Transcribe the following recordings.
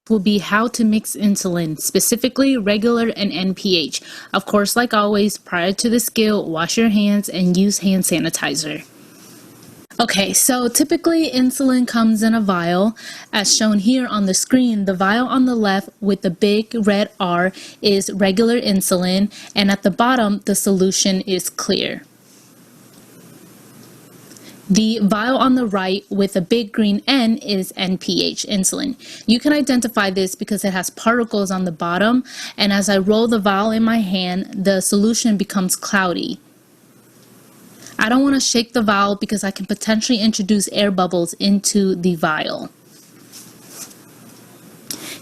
will be how to mix insulin, specifically regular and NPH. Of course, like always, prior to the skill, wash your hands and use hand sanitizer. Okay, so typically insulin comes in a vial. As shown here on the screen, the vial on the left with the big red R is regular insulin, and at the bottom, the solution is clear. The vial on the right with a big green N is NPH insulin. You can identify this because it has particles on the bottom, and as I roll the vial in my hand, the solution becomes cloudy. I don't want to shake the vial because I can potentially introduce air bubbles into the vial.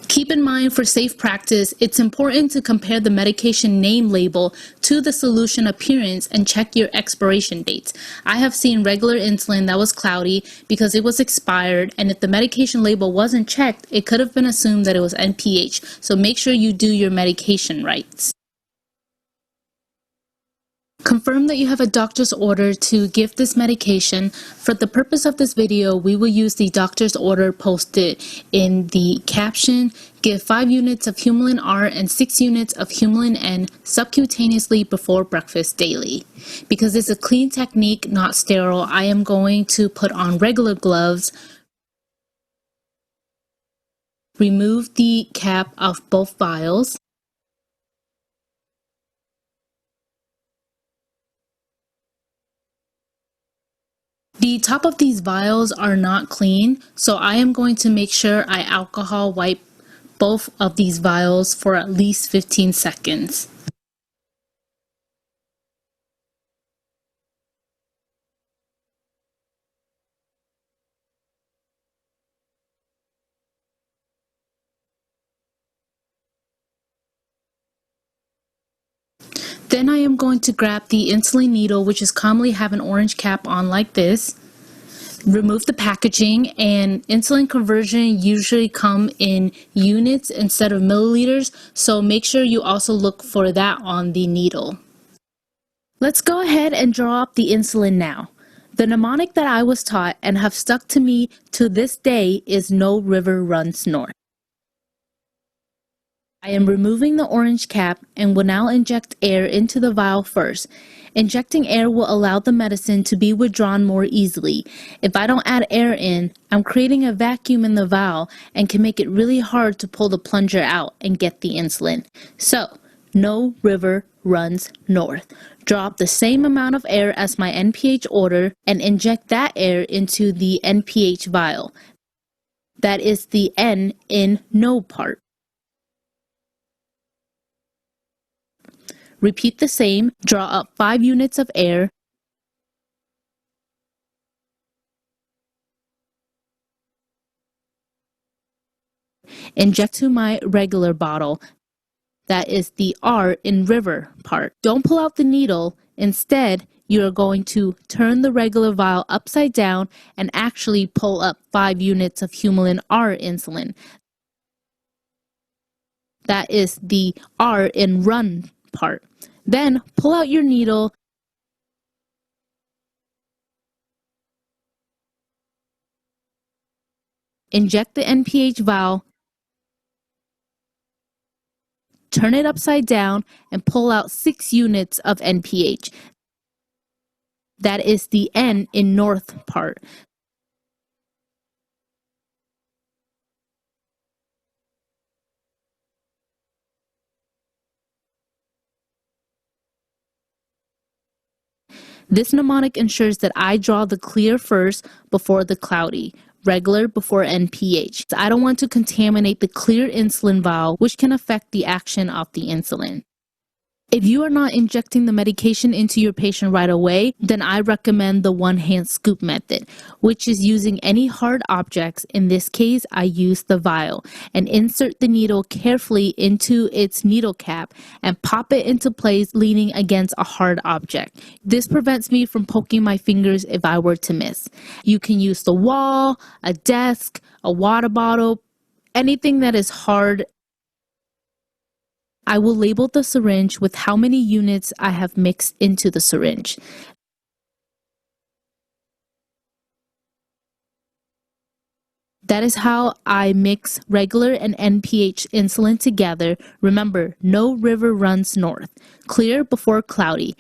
Keep in mind, for safe practice, it's important to compare the medication name label to the solution appearance and check your expiration dates. I have seen regular insulin that was cloudy because it was expired, and if the medication label wasn't checked, it could have been assumed that it was NPH, so make sure you do your medication right. Confirm that you have a doctor's order to give this medication. For the purpose of this video, we will use the doctor's order posted in the caption. Give 5 units of Humulin R and 6 units of Humulin N subcutaneously before breakfast daily. Because it's a clean technique, not sterile, I am going to put on regular gloves. Remove the cap of both vials. The top of these vials are not clean, so I am going to make sure I alcohol wipe both of these vials for at least 15 seconds. Then I am going to grab the insulin needle, which is commonly have an orange cap on like this. Remove the packaging, and insulin conversion usually come in units instead of milliliters, so make sure you also look for that on the needle. Let's go ahead and draw up the insulin now. The mnemonic that I was taught and have stuck to me to this day is "No river runs north." I am removing the orange cap and will now inject air into the vial first. Injecting air will allow the medicine to be withdrawn more easily. If I don't add air in, I'm creating a vacuum in the vial and can make it really hard to pull the plunger out and get the insulin. So, no river runs north. Drop the same amount of air as my NPH order and inject that air into the NPH vial. That is the N in no part. Repeat the same, draw up 5 units of air, inject to my regular bottle, that is the R in river part. Don't pull out the needle, instead you are going to turn the regular vial upside down and actually pull up 5 units of Humulin R insulin. That is the R in run part. Then pull out your needle, inject the NPH vial, turn it upside down, and pull out 6 units of NPH. That is the N in north part. This mnemonic ensures that I draw the clear first before the cloudy, regular before NPH. I don't want to contaminate the clear insulin vial, which can affect the action of the insulin. If you are not injecting the medication into your patient right away, then I recommend the one-hand scoop method, which is using any hard objects. In this case, I use the vial, and insert the needle carefully into its needle cap and pop it into place leaning against a hard object. This prevents me from poking my fingers if I were to miss. You can use the wall, a desk, a water bottle, anything that is hard. I will label the syringe with how many units I have mixed into the syringe. That is how I mix regular and NPH insulin together. Remember, no river runs north. Clear before cloudy.